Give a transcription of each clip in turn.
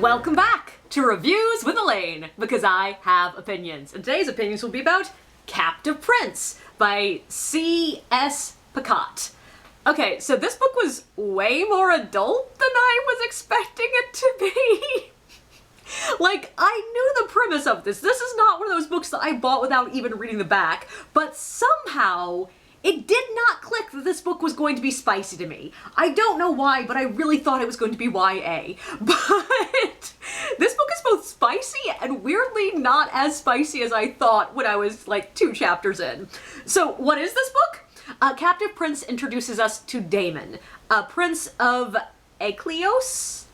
Welcome back to Reviews with Elaine, because I have opinions. And today's opinions will be about Captive Prince by C.S. Pacat. Okay, so this book was way more adult than I was expecting it to be. Like, I knew the premise of this. This is not one of those books that I bought without even reading the back, but somehow it did not click that this book was going to be spicy to me. I don't know why, but I really thought it was going to be YA. But this book is both spicy and weirdly not as spicy as I thought when I was like 2 chapters in. So what is this book? Captive Prince introduces us to Damon, a prince of Aklios.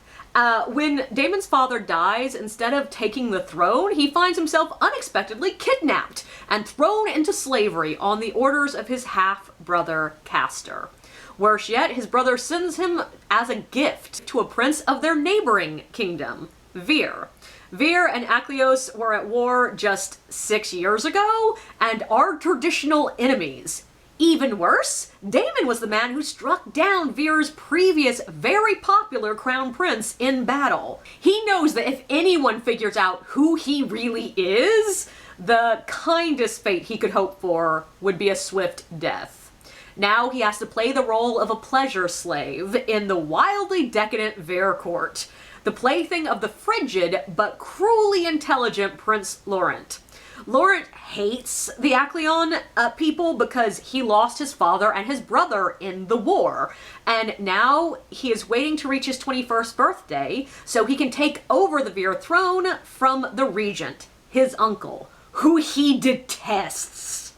When Damon's father dies, instead of taking the throne, he finds himself unexpectedly kidnapped and thrown into slavery on the orders of his half-brother Castor. Worse yet, his brother sends him as a gift to a prince of their neighboring kingdom, Vir. Vir and Aklios were at war just 6 years ago and are traditional enemies. Even worse, Damon was the man who struck down Vir's previous very popular crown prince in battle. He knows that if anyone figures out who he really is, the kindest fate he could hope for would be a swift death. Now he has to play the role of a pleasure slave in the wildly decadent Vir court, the plaything of the frigid but cruelly intelligent Prince Laurent. Laurent hates the Acleon people because he lost his father and his brother in the war, and now he is waiting to reach his 21st birthday so he can take over the Vir throne from the regent, his uncle, who he detests.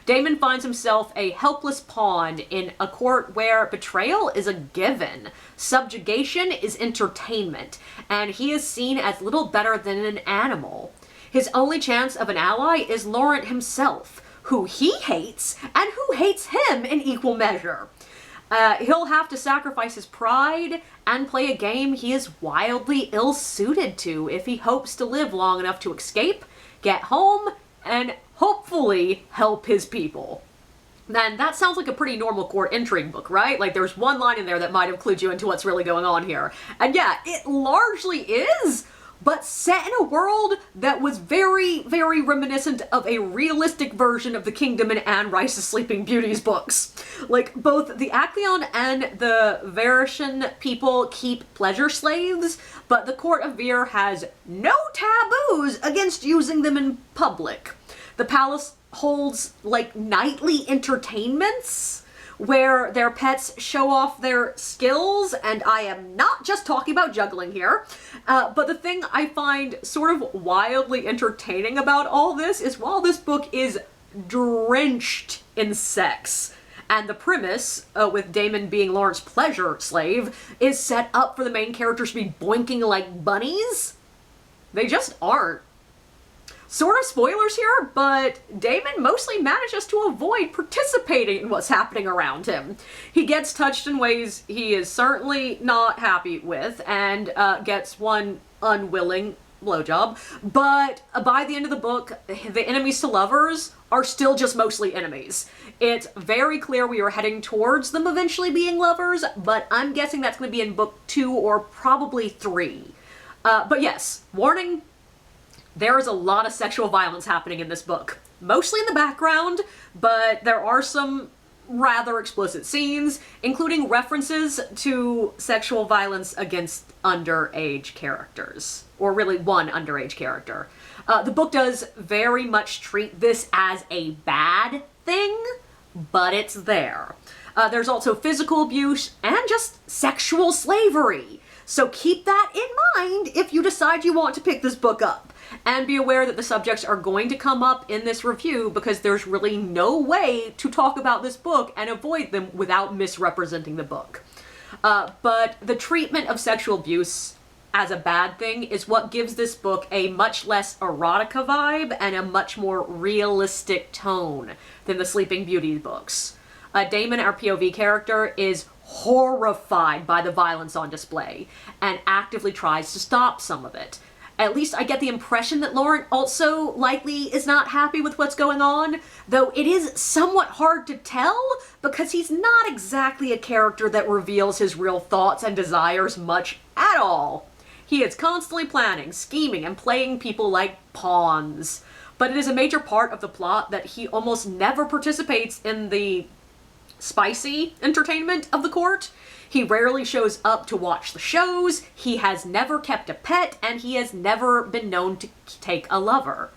Damon finds himself a helpless pawn in a court where betrayal is a given, subjugation is entertainment, and he is seen as little better than an animal. His only chance of an ally is Laurent himself, who he hates and who hates him in equal measure. He'll have to sacrifice his pride and play a game he is wildly ill-suited to if he hopes to live long enough to escape, get home, and hopefully help his people. And that sounds like a pretty normal court intrigue book, right? Like, there's one line in there that might have clued you into what's really going on here. And yeah, it largely is, but set in a world that was very, very reminiscent of a realistic version of the Kingdom in Anne Rice's Sleeping Beauties books. Like, both the Acleon and the Varisian people keep pleasure slaves, but the court of Vir has no taboos against using them in public. The palace holds, like, nightly entertainments where their pets show off their skills, and I am not just talking about juggling here, but the thing I find sort of wildly entertaining about all this is while this book is drenched in sex, and the premise, with Damon being Laurent's pleasure slave, is set up for the main characters to be boinking like bunnies, they just aren't. Sort of spoilers here, but Damon mostly manages to avoid participating in what's happening around him. He gets touched in ways he is certainly not happy with, and gets one unwilling blowjob, but by the end of the book, the enemies to lovers are still just mostly enemies. It's very clear we are heading towards them eventually being lovers, but I'm guessing that's going to be in book 2 or probably 3. But yes, warning, there is a lot of sexual violence happening in this book. Mostly in the background, but there are some rather explicit scenes, including references to sexual violence against underage characters. Or really one underage character. The book does very much treat this as a bad thing, but it's there. There's also physical abuse and just sexual slavery. So keep that in mind if you decide you want to pick this book up. And be aware that the subjects are going to come up in this review because there's really no way to talk about this book and avoid them without misrepresenting the book. But the treatment of sexual abuse as a bad thing is what gives this book a much less erotica vibe and a much more realistic tone than the Sleeping Beauty books. Damon, our POV character, is horrified by the violence on display and actively tries to stop some of it. At least I get the impression that Laurent also likely is not happy with what's going on, though it is somewhat hard to tell because he's not exactly a character that reveals his real thoughts and desires much at all. He is constantly planning, scheming, and playing people like pawns. But it is a major part of the plot that he almost never participates in the spicy entertainment of the court. He rarely shows up to watch the shows, he has never kept a pet, and he has never been known to take a lover.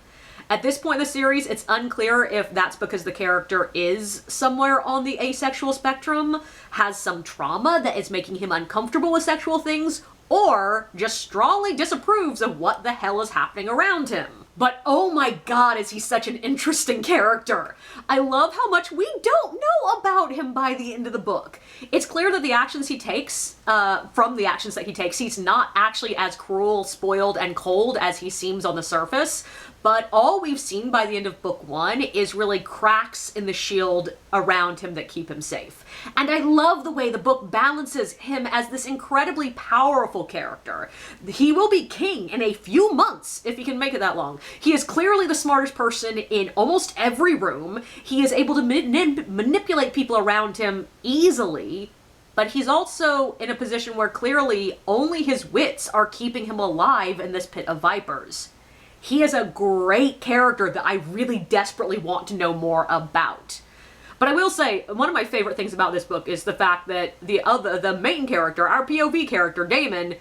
At this point in the series, it's unclear if that's because the character is somewhere on the asexual spectrum, has some trauma that is making him uncomfortable with sexual things, or just strongly disapproves of what the hell is happening around him. But oh my god, is he such an interesting character! I love how much we don't know about him by the end of the book. It's clear that the actions he takes, from the actions that he takes, he's not actually as cruel, spoiled, and cold as he seems on the surface, but all we've seen by the end of book 1 is really cracks in the shield around him that keep him safe. And I love the way the book balances him as this incredibly powerful character. He will be king in a few months, if he can make it that long. He is clearly the smartest person in almost every room. He is able to manipulate people around him easily, but he's also in a position where clearly only his wits are keeping him alive in this pit of vipers. He is a great character that I really desperately want to know more about. But I will say, one of my favorite things about this book is the fact that the main character, our POV character, Damon,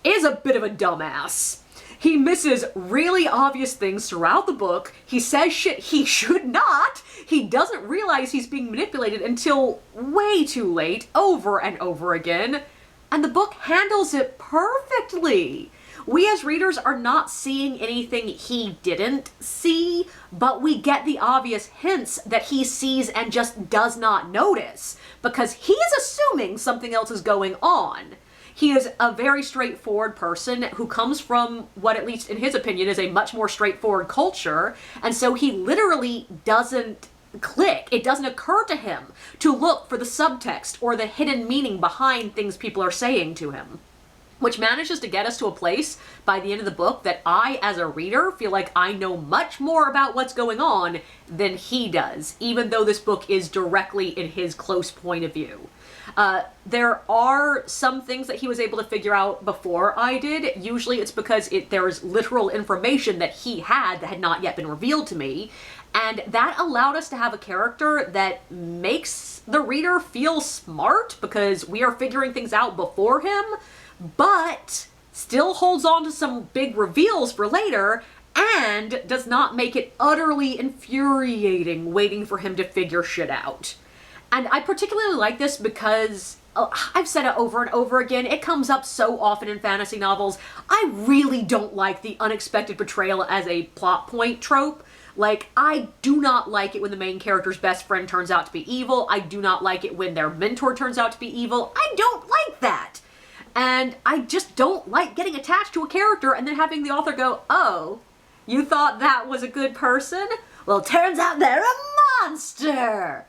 is a bit of a dumbass. He misses really obvious things throughout the book. He says shit he should not. He doesn't realize he's being manipulated until way too late, over and over again. And the book handles it perfectly. We as readers are not seeing anything he didn't see, but we get the obvious hints that he sees and just does not notice, because he's assuming something else is going on. He is a very straightforward person who comes from what, at least in his opinion, is a much more straightforward culture, and so he literally doesn't click. It doesn't occur to him to look for the subtext or the hidden meaning behind things people are saying to him. Which manages to get us to a place by the end of the book that I, as a reader, feel like I know much more about what's going on than he does, even though this book is directly in his close point of view. There are some things that he was able to figure out before I did. Usually it's because there's literal information that he had that had not yet been revealed to me, and that allowed us to have a character that makes the reader feel smart because we are figuring things out before him, but still holds on to some big reveals for later and does not make it utterly infuriating waiting for him to figure shit out. And I particularly like this because, I've said it over and over again, it comes up so often in fantasy novels. I really don't like the unexpected betrayal as a plot point trope. Like, I do not like it when the main character's best friend turns out to be evil. I do not like it when their mentor turns out to be evil. I don't like that. And I just don't like getting attached to a character and then having the author go, oh, you thought that was a good person? Well, turns out they're a monster!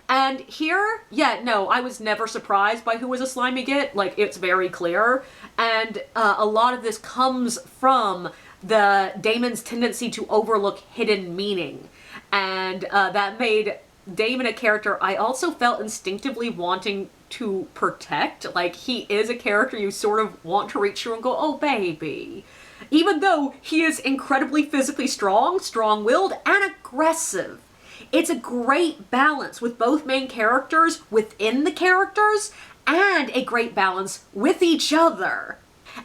And here, yeah, no, I was never surprised by who was a slimy git. Like, it's very clear. And a lot of this comes from Damon's tendency to overlook hidden meaning. And that made Damon a character I also felt instinctively wanting to protect. Like, he is a character you sort of want to reach through and go, oh baby. Even though he is incredibly physically strong, strong-willed, and aggressive. It's a great balance with both main characters within the characters, and a great balance with each other.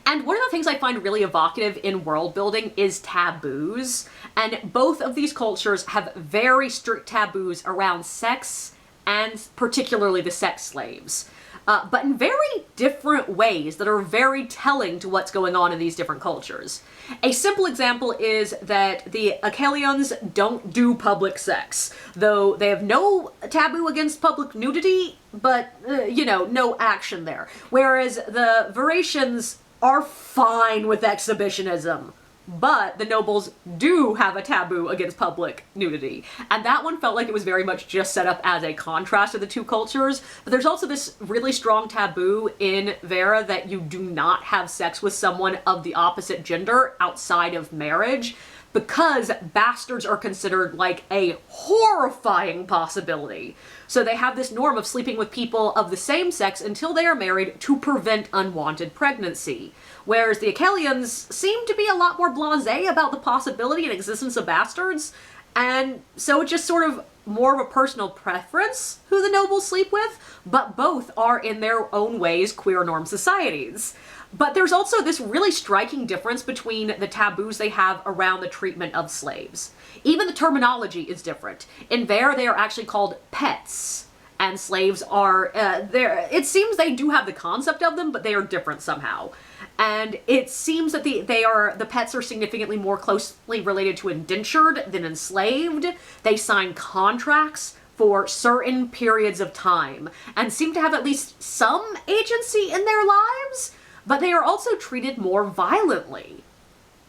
And one of the things I find really evocative in world building is taboos. And both of these cultures have very strict taboos around sex, and particularly the sex slaves. But in very different ways that are very telling to what's going on in these different cultures. A simple example is that the Achelians don't do public sex, though they have no taboo against public nudity, but, no action there. Whereas the Varangians are fine with exhibitionism. But the nobles do have a taboo against public nudity. And that one felt like it was very much just set up as a contrast of the two cultures. But there's also this really strong taboo in Vera that you do not have sex with someone of the opposite gender outside of marriage. because bastards are considered like a horrifying possibility. So they have this norm of sleeping with people of the same sex until they are married to prevent unwanted pregnancy. Whereas the Achelians seem to be a lot more blasé about the possibility and existence of bastards, and so it's just sort of more of a personal preference who the nobles sleep with, but both are in their own ways queer norm societies. But there's also this really striking difference between the taboos they have around the treatment of slaves. Even the terminology is different. In there, they are actually called pets, and slaves are, it seems they do have the concept of them, but they are different somehow. And it seems that the pets are significantly more closely related to indentured than enslaved. They sign contracts for certain periods of time and seem to have at least some agency in their lives, but they are also treated more violently.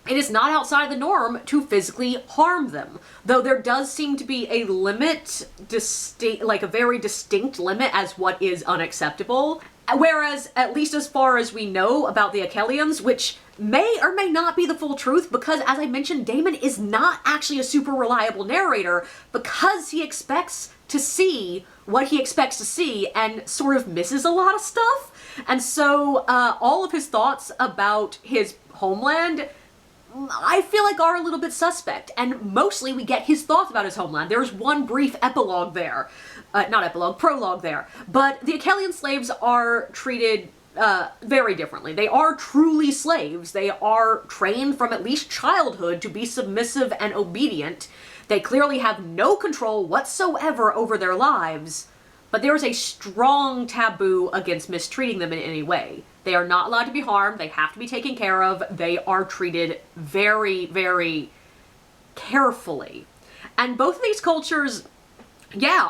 It is not outside the norm to physically harm them, though there does seem to be a limit, like a very distinct limit as what is unacceptable. Whereas, at least as far as we know about the Achelians, which may or may not be the full truth, because as I mentioned, Damon is not actually a super reliable narrator because he expects to see what he expects to see and sort of misses a lot of stuff. And so all of his thoughts about his homeland, I feel like are a little bit suspect, and mostly we get his thoughts about his homeland. There's one brief epilogue there. Prologue there. But the Achelian slaves are treated very differently. They are truly slaves. They are trained from at least childhood to be submissive and obedient. They clearly have no control whatsoever over their lives, but there is a strong taboo against mistreating them in any way. They are not allowed to be harmed. They have to be taken care of. They are treated very, very carefully. And both of these cultures,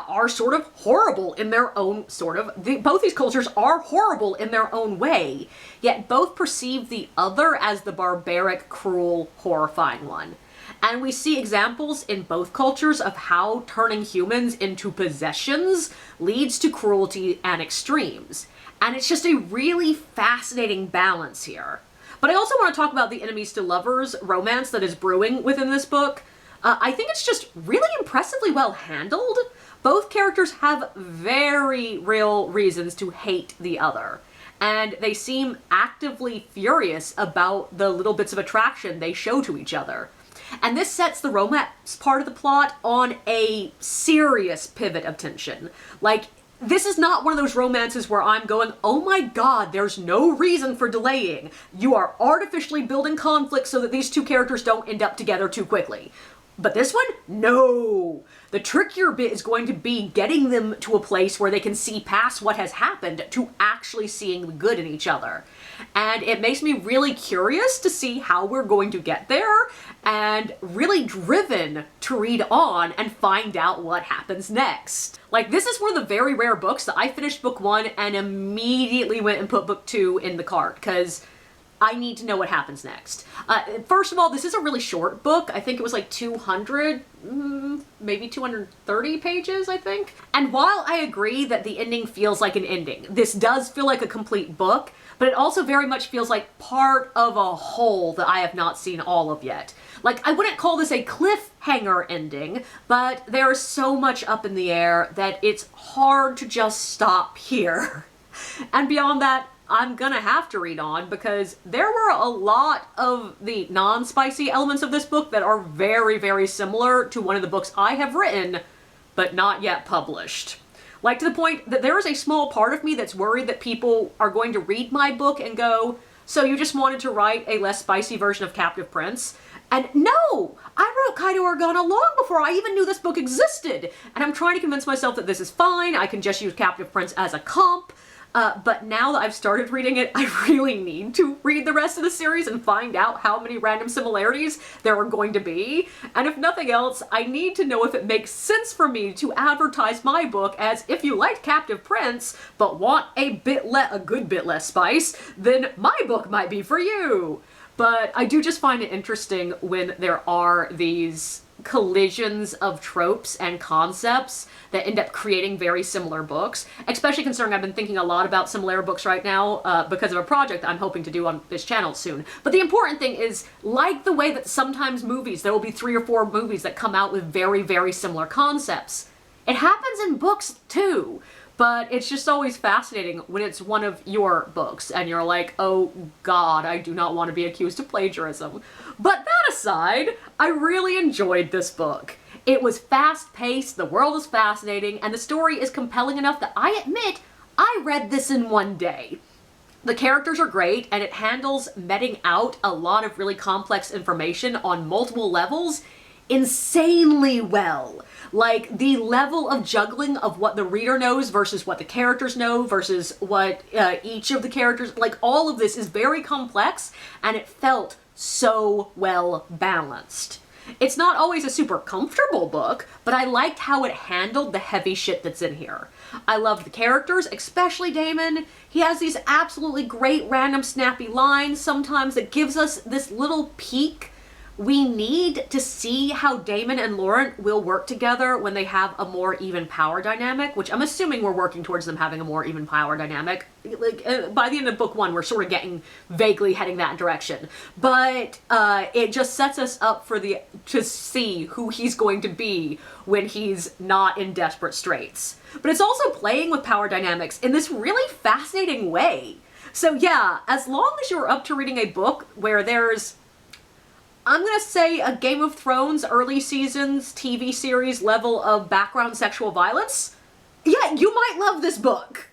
are sort of horrible in their own both these cultures are horrible in their own way, yet both perceive the other as the barbaric, cruel, horrifying one. And we see examples in both cultures of how turning humans into possessions leads to cruelty and extremes. And it's just a really fascinating balance here. But I also want to talk about the enemies to lovers romance that is brewing within this book. I think it's just really impressively well handled. Both characters have very real reasons to hate the other, and they seem actively furious about the little bits of attraction they show to each other. And this sets the romance part of the plot on a serious pivot of tension. Like, this is not one of those romances where I'm going, oh my god, there's no reason for delaying. You are artificially building conflict so that these two characters don't end up together too quickly. But this one, no. The trickier bit is going to be getting them to a place where they can see past what has happened to actually seeing the good in each other. And it makes me really curious to see how we're going to get there, and really driven to read on and find out what happens next. Like, this is one of the very rare books that I finished book 1 and immediately went and put book 2 in the cart, because I need to know what happens next. First of all, this is a really short book. I think it was like 200, maybe 230 pages, I think. And while I agree that the ending feels like an ending, this does feel like a complete book, but it also very much feels like part of a whole that I have not seen all of yet. Like, I wouldn't call this a cliffhanger ending, but there is so much up in the air that it's hard to just stop here. And beyond that, I'm gonna have to read on, because there were a lot of the non-spicy elements of this book that are very, very similar to one of the books I have written, but not yet published. Like, to the point that there is a small part of me that's worried that people are going to read my book and go, so you just wanted to write a less spicy version of Captive Prince? And no! I wrote Kaido Organa long before I even knew this book existed! And I'm trying to convince myself that this is fine, I can just use Captive Prince as a comp. But now that I've started reading it, I really need to read the rest of the series and find out how many random similarities there are going to be. And if nothing else, I need to know if it makes sense for me to advertise my book as, if you like Captive Prince, but want a good bit less spice, then my book might be for you. But I do just find it interesting when there are these collisions of tropes and concepts that end up creating very similar books, especially considering I've been thinking a lot about similar books right now because of a project that I'm hoping to do on this channel soon. But the important thing is, like the way that sometimes movies, there will be 3 or 4 movies that come out with very, very similar concepts. It happens in books too. But it's just always fascinating when it's one of your books and you're like, oh god, I do not want to be accused of plagiarism. But that aside, I really enjoyed this book. It was fast-paced, the world is fascinating, and the story is compelling enough that I admit I read this in one day. The characters are great, and it handles meting out a lot of really complex information on multiple levels insanely well. Like, the level of juggling of what the reader knows versus what the characters know versus what each of the characters, like, all of this is very complex, and it felt so well balanced. It's not always a super comfortable book, but I liked how it handled the heavy shit that's in here. I loved the characters, especially Damon. He has these absolutely great random snappy lines sometimes that gives us this little peek. We need to see how Damon and Laurent will work together when they have a more even power dynamic, which I'm assuming we're working towards them having a more even power dynamic. Like, by the end of book 1, we're sort of getting vaguely heading that direction. But it just sets us up for to see who he's going to be when he's not in desperate straits. But it's also playing with power dynamics in this really fascinating way. So yeah, as long as you're up to reading a book where there's, I'm gonna say, a Game of Thrones early seasons TV series level of background sexual violence, yeah, you might love this book.